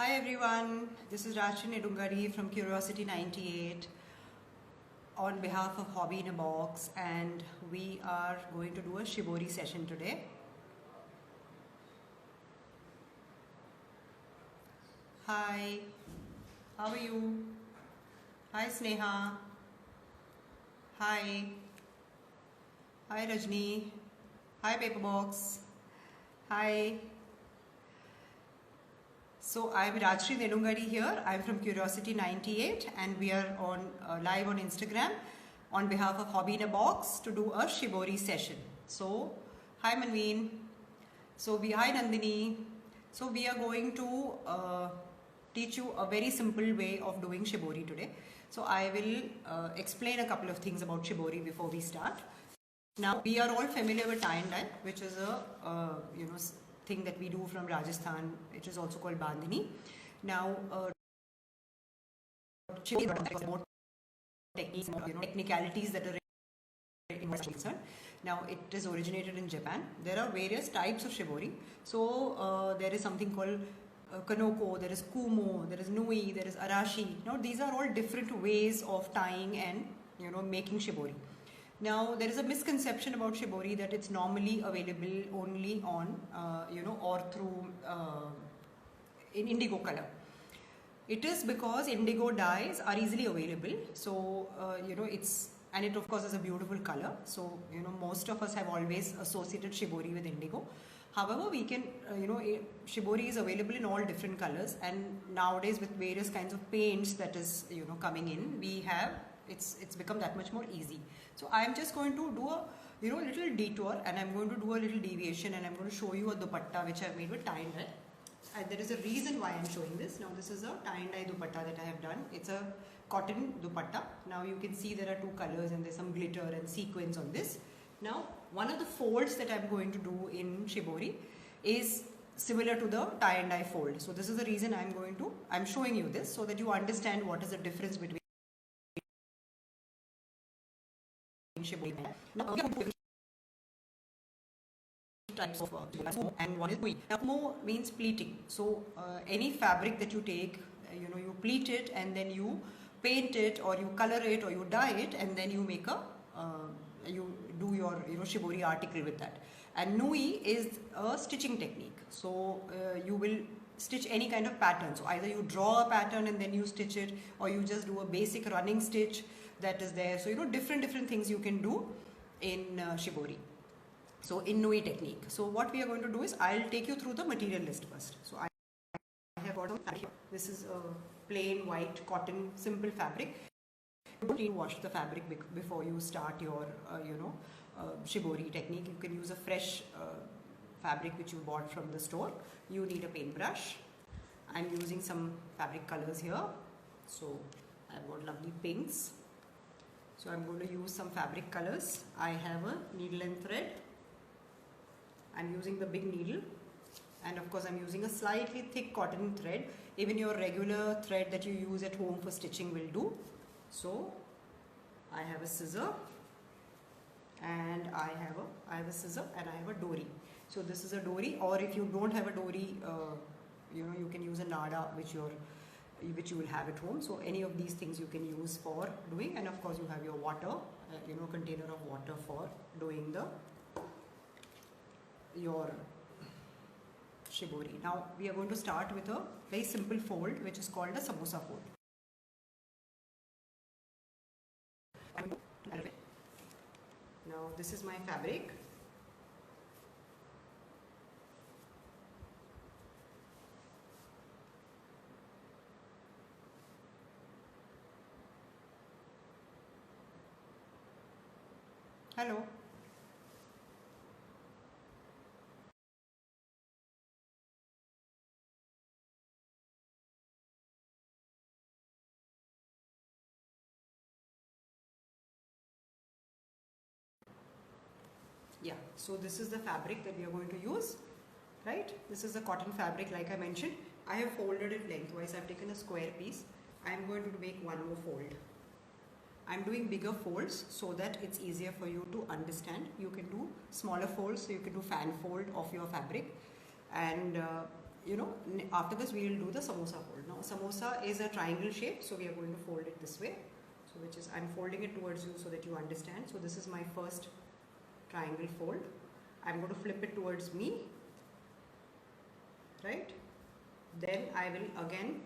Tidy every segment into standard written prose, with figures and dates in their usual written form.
Hi everyone, this is Rajshri Nedungadi from Curiosity 98 on behalf of Hobby in a Box, and we are going to do a Shibori session today. Hi, how are you? Hi Sneha. Hi. Hi Rajni. Hi Paperbox. Hi. So I'm Rajshri Nedungadi here. I'm from Curiosity 98 and we are on live on Instagram on behalf of Hobby in a Box to do a Shibori session. So hi Manveen. Hi Nandini. So we are going to teach you a very simple way of doing Shibori today. So I will explain a couple of things about Shibori before we start. Now we are all familiar with tie and dye, which is a thing that we do from Rajasthan. It is also called bandhani. Now, more techniques, technicalities that are concerned. Now, it is originated in Japan. There are various types of shibori. So, there is something called kanoko, there is kumo, there is nui, there is arashi. Now, these are all different ways of tying and making shibori. Now, there is a misconception about shibori that it's normally available only on, or through in indigo color. It is because indigo dyes are easily available. So, and it of course is a beautiful color. So, most of us have always associated shibori with indigo. However, we can, shibori is available in all different colors, and nowadays with various kinds of paints that is, coming in, we have, it's become that much more easy. So I am just going to do a little detour, and I'm going to do a little deviation, and I'm going to show you a dupatta which I've made with tie and dye. And there is a reason why I'm showing this. Now this is a tie and dye dupatta that I have done. It's a cotton dupatta. Now you can see there are two colors and there's some glitter and sequins on this. Now one of the folds that I'm going to do in shibori is similar to the tie and dye fold. So this is the reason I'm showing you this, so that you understand what is the difference between shibori types of and one is kui. Now kumo means pleating. So any fabric that you take, you pleat it and then you paint it or you color it or you dye it, and then you make you do your shibori article with that. And nui is a stitching technique. So you will stitch any kind of pattern. So either you draw a pattern and then you stitch it, or you just do a basic running stitch that is there. So different things you can do in shibori. So in nui technique. So what we are going to do is, I'll take you through the material list first. So I have got this is a plain white cotton simple fabric. You don't need to wash the fabric before you start your shibori technique. You can use a fresh fabric which you bought from the store. You need a paintbrush. I'm using some fabric colors here. So I've got lovely pinks. So I'm going to use some fabric colors. I have a needle and thread. I'm using the big needle, and of course I'm using a slightly thick cotton thread. Even your regular thread that you use at home for stitching will do. So I have a scissor, and I have a scissor, and I have a dory. So this is a dory, or if you don't have a dory, you can use a nada which you will have at home. So any of these things you can use for doing, and of course you have your water, container of water for doing your shibori. Now we are going to start with a very simple fold which is called a samosa fold. Now this is my fabric. Hello. Yeah, so this is the fabric that we are going to use, right? This is a cotton fabric, like I mentioned. I have folded it lengthwise. I've taken a square piece. I'm going to make one more fold. I'm doing bigger folds so that it's easier for you to understand. You can do smaller folds, so you can do fan fold of your fabric. And after this we will do the samosa fold. Now samosa is a triangle shape, so we are going to fold it this way. So which is, I'm folding it towards you so that you understand. So this is my first triangle fold. I'm going to flip it towards me, right? Then I will again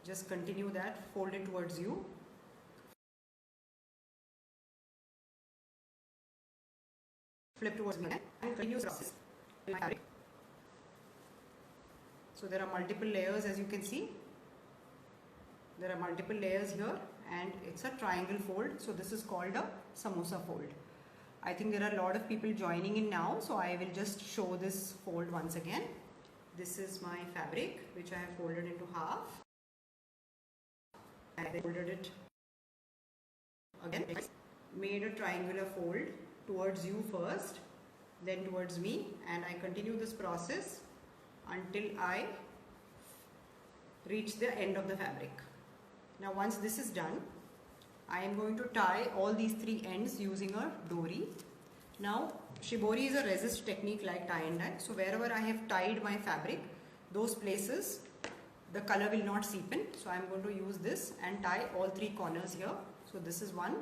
just continue that, fold it towards you. Flip towards me and continue the process. So there are multiple layers, as you can see. There are multiple layers here and it's a triangle fold. So this is called a samosa fold. I think there are a lot of people joining in now, so I will just show this fold once again. This is my fabric which I have folded into half. I folded it again, made a triangular fold towards you first, then towards me, and I continue this process until I reach the end of the fabric. Now once this is done, I am going to tie all these three ends using a dory. Now shibori is a resist technique like tie and dye, so wherever I have tied my fabric, those places the color will not seep in. So I am going to use this and tie all three corners here. So this is one,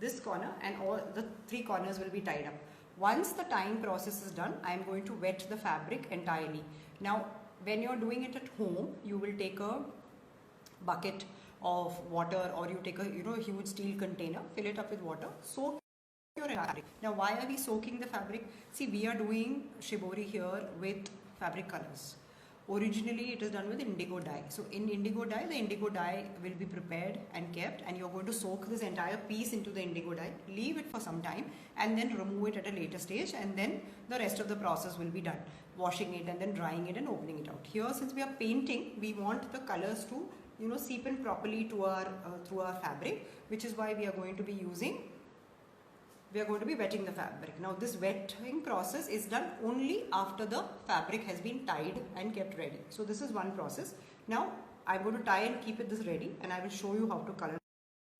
this corner, and all the three corners will be tied up. Once the tying process is done, I am going to wet the fabric entirely. Now when you are doing it at home, you will take a bucket of water, or you take a huge steel container, fill it up with water, soak your fabric. Now why are we soaking the fabric? See, we are doing shibori here with fabric colors. Originally it is done with indigo dye. So in indigo dye, the indigo dye will be prepared and kept, and you're going to soak this entire piece into the indigo dye, leave it for some time, and then remove it at a later stage, and then the rest of the process will be done, washing it and then drying it and opening it out. Here, since we are painting, we want the colors to seep in properly to our through our fabric, which is why we are going to be wetting the fabric. Now this wetting process is done only after the fabric has been tied and kept ready. So this is one process. Now I'm going to tie and keep it this ready, and I will show you how to color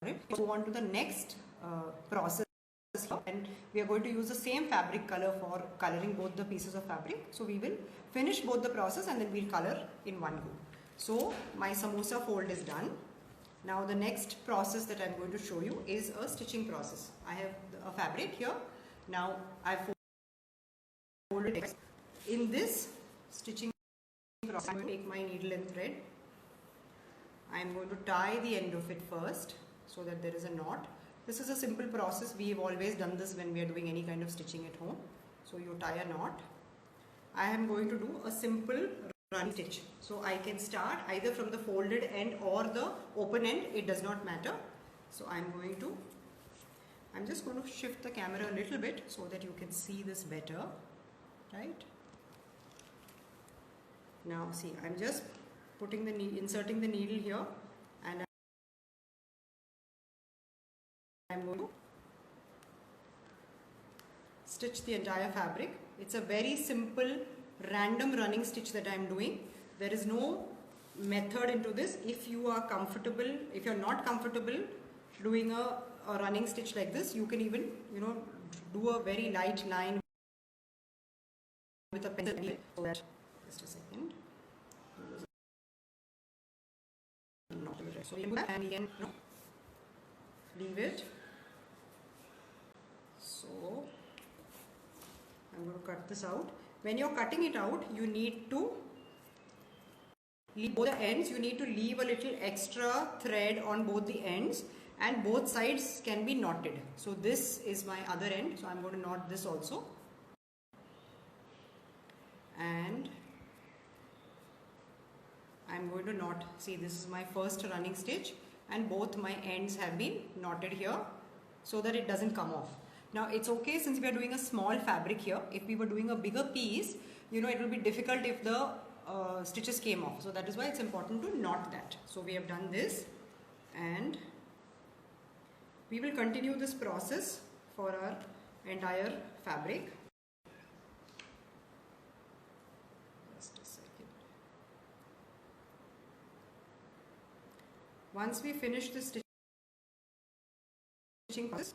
it. Go on to the next process, and we are going to use the same fabric color for coloring both the pieces of fabric. So we will finish both the process and then we'll color in one go. So my samosa fold is done. Now the next process that I'm going to show you is a stitching process. I have a fabric here. Now I've folded it. In this stitching process, I'm going to take my needle and thread. I'm going to tie the end of it first so that there is a knot. This is a simple process. We have always done this when we are doing any kind of stitching at home. So you tie a knot. I am going to do a simple running stitch. So I can start either from the folded end or the open end. It does not matter. So I'm just going to shift the camera a little bit so that you can see this better, right? Now see, I'm just inserting the needle here, and I'm going to stitch the entire fabric. It's a very simple random running stitch that I'm doing. There is no method into this. If you are comfortable, if you're not comfortable doing a running stitch like this, you can even do a very light line with a pencil. Just a second. So you can do that and again leave it. So I'm going to cut this out. When you're cutting it out, you need to leave both the ends. You need to leave a little extra thread on both the ends, and both sides can be knotted. So this is my other end, so I'm going to knot this also, and I'm going to knot. See, this is my first running stitch, and both my ends have been knotted here so that it doesn't come off. Now it's okay, since we are doing a small fabric here. If we were doing a bigger piece, it will be difficult if the stitches came off. So that is why it's important to knot that. So we have done this, and we will continue this process for our entire fabric. Just a second. Once we finish the stitching process,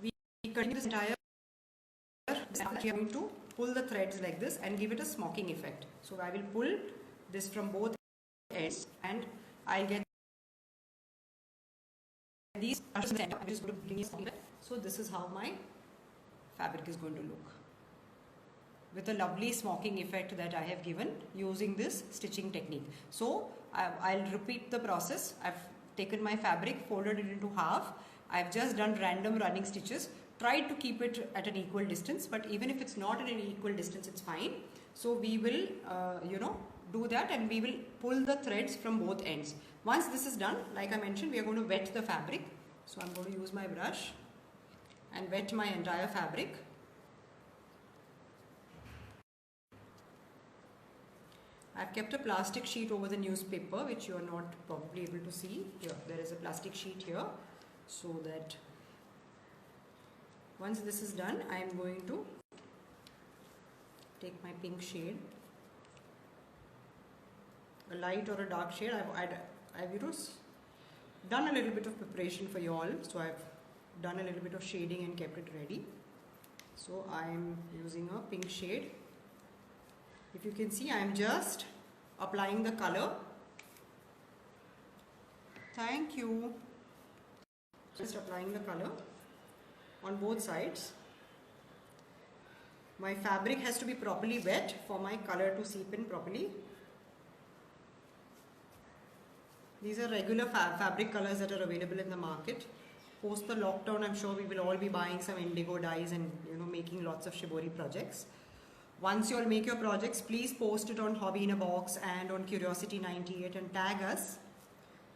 we continue this entire. We are going to pull the threads like this and give it a smocking effect. So I will pull this from both ends and I'll get these. So this is how my fabric is going to look, with a lovely smocking effect that I have given using this stitching technique. So I'll repeat the process. I've taken my fabric, folded it into half. I've just done random running stitches, tried to keep it at an equal distance, but even if it's not at an equal distance, it's fine. So we will, do that, and we will pull the threads from both ends. Once this is done, like I mentioned, we are going to wet the fabric. So I'm going to use my brush and wet my entire fabric. I've kept a plastic sheet over the newspaper, which you are not probably able to see. Here, there is a plastic sheet here, so that once this is done, I am going to take my pink shade, a light or a dark shade. I've done a little bit of preparation for you all, so I've done a little bit of shading and kept it ready. So I am using a pink shade. If you can see, I am just applying the color. Thank you. Just applying the color on both sides. My fabric has to be properly wet for my color to seep in properly. These are regular fabric colors that are available in the market. Post the lockdown, I'm sure we will all be buying some indigo dyes and making lots of shibori projects. Once you all make your projects, please post it on Hobby in a Box and on Curiosity98 and tag us.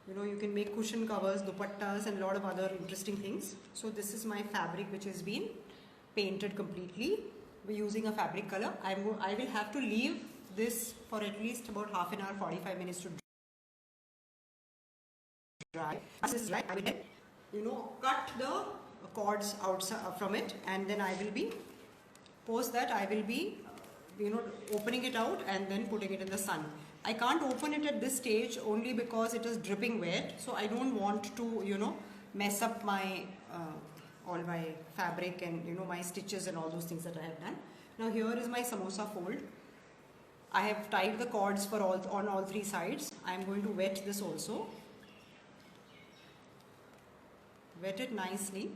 You can make cushion covers, dupattas and a lot of other interesting things. So this is my fabric which has been painted completely. We're using a fabric color. I will have to leave this for at least about half an hour, 45 minutes to dry. This is dry. I will then, cut the cords outside from it, and then I will be, post that I will be opening it out and then putting it in the sun. I can't open it at this stage only because it is dripping wet, so I don't want to mess up my all my fabric and my stitches and all those things that I have done. Now here is my samosa fold. I have tied the cords for on all three sides. I am going to wet this also. Wet it nicely.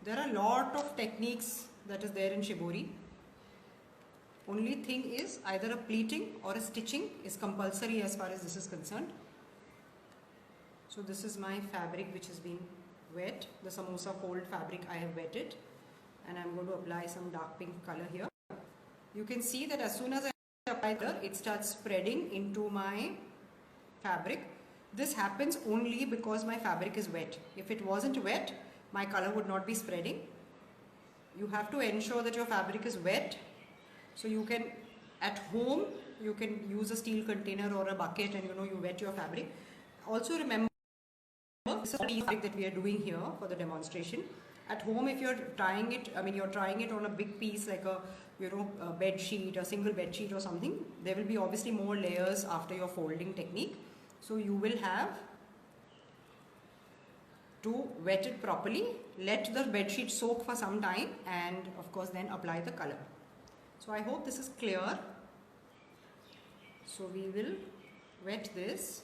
There are a lot of techniques that is there in shibori. Only thing is either a pleating or a stitching is compulsory as far as this is concerned. So this is my fabric which has been wet. The samosa fold fabric I have wetted, and I am going to apply some dark pink color here. You can see that as soon as I apply color, it starts spreading into my fabric. This happens only because my fabric is wet. If it wasn't wet, my color would not be spreading. You have to ensure that your fabric is wet. So you can, at home, you can use a steel container or a bucket and you wet your fabric. Also remember, this is the fabric that we are doing here for the demonstration. At home, if you're trying it, you're trying it on a big piece like a bed sheet, a single bed sheet or something, there will be obviously more layers after your folding technique. So you will have to wet it properly, let the bed sheet soak for some time, and of course then apply the color. So I hope this is clear. So we will wet this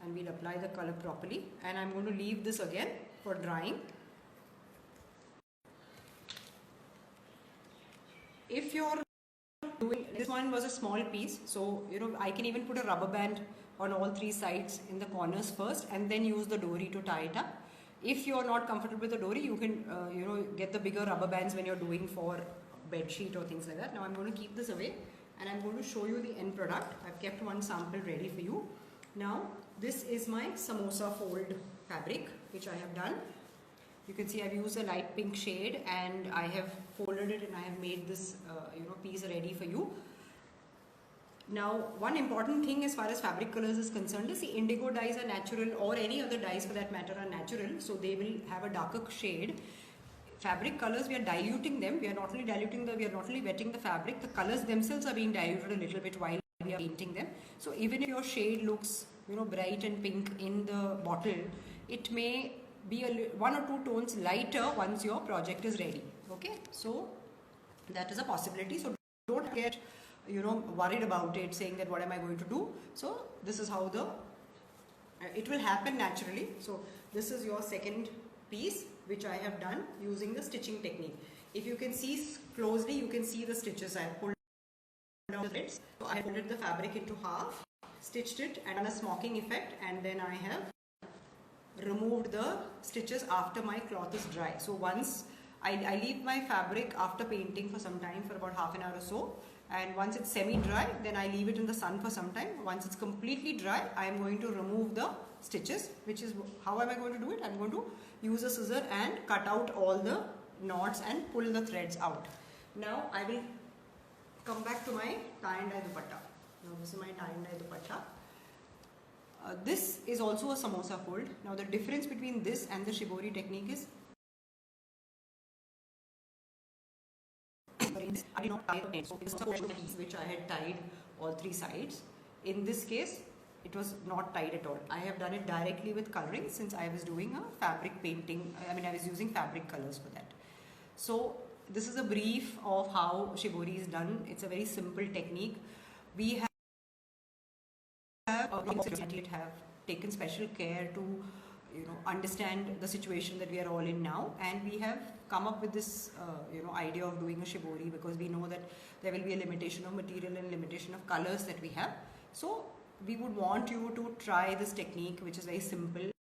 and we'll apply the color properly, and I'm going to leave this again for drying. If you're doing, this one was a small piece, so I can even put a rubber band on all three sides in the corners first and then use the dory to tie it up. If you are not comfortable with the dory, you can get the bigger rubber bands when you're doing for bed sheet or things like that. Now I'm going to keep this away and I'm going to show you the end product. I've kept one sample ready for you. Now this is my samosa fold fabric which I have done. You can see I've used a light pink shade and I have folded it and I have made this piece ready for you. Now one important thing as far as fabric colors is concerned is the indigo dyes are natural, or any other dyes for that matter are natural, so they will have a darker shade. Fabric colors, we are diluting them. We are not only diluting we are not only wetting the fabric, the colors themselves are being diluted a little bit while we are painting them. So even if your shade looks bright and pink in the bottle, it may be one or two tones lighter once your project is ready. Okay, so that is a possibility. So don't get worried about it, saying that what am I going to do. So this is how it will happen naturally. So this is your second piece which I have done using the stitching technique. If you can see closely, you can see the stitches. I have pulled down the threads. So I have folded the fabric into half, stitched it and done a smocking effect, and then I have removed the stitches after my cloth is dry. So once I leave my fabric after painting for some time, for about half an hour or so, and once it's semi-dry, then I leave it in the sun for some time. Once it's completely dry, I am going to remove the stitches, which is how am I going to do it? I'm going to use a scissor and cut out all the knots and pull the threads out. Now I will come back to my tie and dye dupatta. Now this is my tie and dye dupatta. This is also a samosa fold. Now the difference between this and the shibori technique is I did not tie the ends. So this was a piece which I had tied all three sides. In this case, it was not tied at all. I have done it directly with coloring since I was doing a fabric painting. I was using fabric colors for that. So this is a brief of how shibori is done. It's a very simple technique. We have taken special care to understand the situation that we are all in now, and we have come up with this idea of doing a shibori because we know that there will be a limitation of material and limitation of colors that we have. So we would want you to try this technique, which is very simple.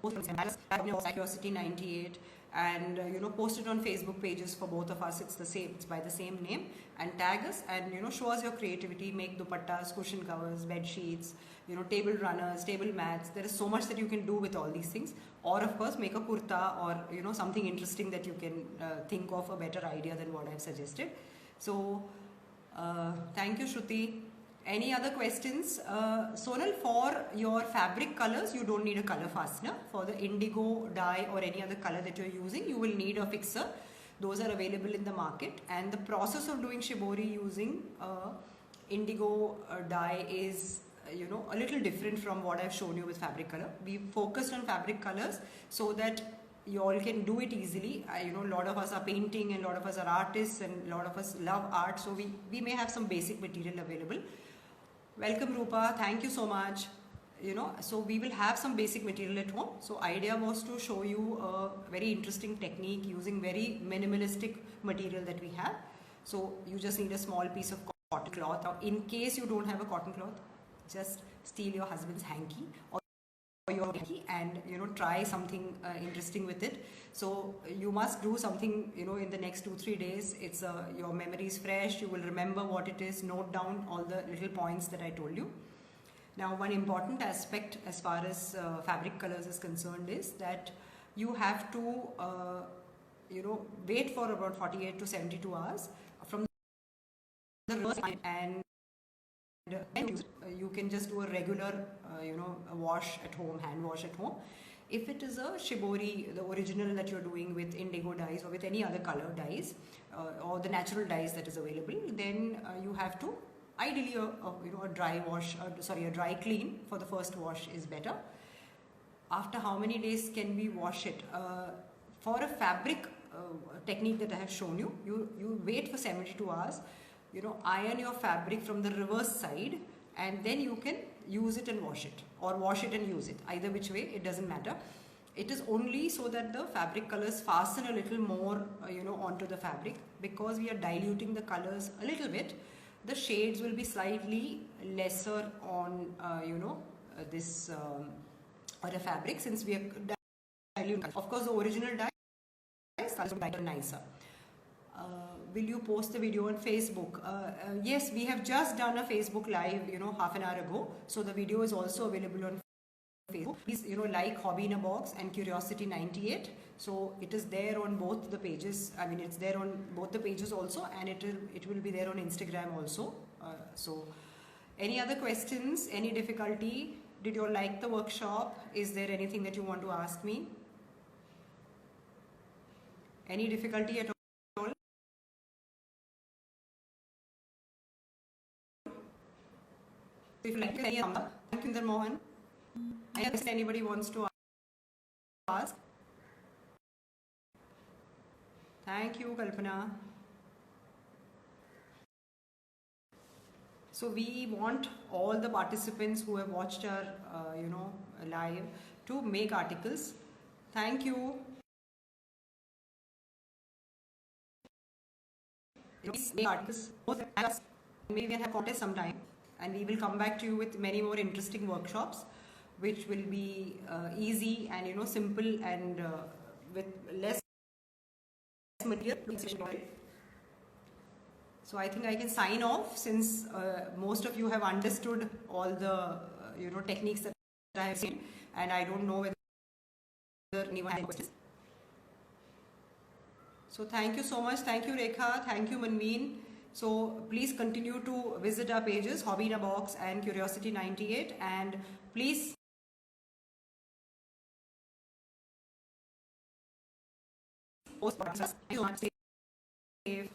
Curiosity 98, and post it on Facebook pages for both of us. It's the same, it's by the same name, and tag us and show us your creativity. Make dupattas, cushion covers, bed sheets, table runners, table mats. There is so much that you can do with all these things. Or of course make a kurta, or something interesting that you can think of a better idea than what I've suggested. So thank you, Shruti. Any other questions? Sonal, for your fabric colors, you don't need a color fastener. For the indigo dye or any other color that you're using, you will need a fixer. Those are available in the market. And the process of doing shibori using indigo dye is a little different from what I've shown you with fabric color. We focused on fabric colors so that you all can do it easily. A lot of us are painting and a lot of us are artists and a lot of us love art, so we may have some basic material available. Welcome, Rupa. Thank you so much. So we will have some basic material at home. So idea was to show you a very interesting technique using very minimalistic material that we have. So you just need a small piece of cotton cloth. Now, in case you don't have a cotton cloth, just steal your husband's hanky or your hanky and try something interesting with it. So you must do something in the next 2-3 days. It's your memory is fresh, you will remember what it is, note down all the little points that I told you. Now one important aspect as far as fabric colors is concerned is that you have to wait for about 48 to 72 hours from the reverse, and you can just do a regular a wash at home, hand wash at home. If it is a shibori, the original that you're doing with indigo dyes or with any other color dyes or the natural dyes that is available, then you have to ideally a dry wash, a dry clean for the first wash is better. After how many days can we wash it? For a fabric technique that I have shown you, you wait for 72 hours, iron your fabric from the reverse side, and then you can use it and wash it, or wash it and use it. Either which way, it doesn't matter. It is only so that the fabric colors fasten a little more, onto the fabric, because we are diluting the colors a little bit. The shades will be slightly lesser on, this or the fabric, since we are diluting. Of course, the original dye colors will be nicer. Will you post the video on Facebook? Yes, we have just done a Facebook live, half an hour ago. So the video is also available on Facebook. Please, like Hobby in a Box and Curiosity 98. So it is there on both the pages. It's there on both the pages also, and it will be there on Instagram also. So any other questions? Any difficulty? Did you all like the workshop? Is there anything that you want to ask me? Any difficulty at all? If you like any thumbs up, thank you, Mohan. If anybody wants to ask. Thank you, Kalpana. So we want all the participants who have watched our, live to make articles. Thank you. Please make articles. Maybe we can have contest sometime, and we will come back to you with many more interesting workshops, which will be easy and simple and with less material. So I think I can sign off, since most of you have understood all the techniques that I have seen, and I don't know whether anyone has questions. So thank you so much. Thank you, Rekha. Thank you, Manveen. So please continue to visit our pages, Hobby in a Box and Curiosity 98, and please post. Stay safe.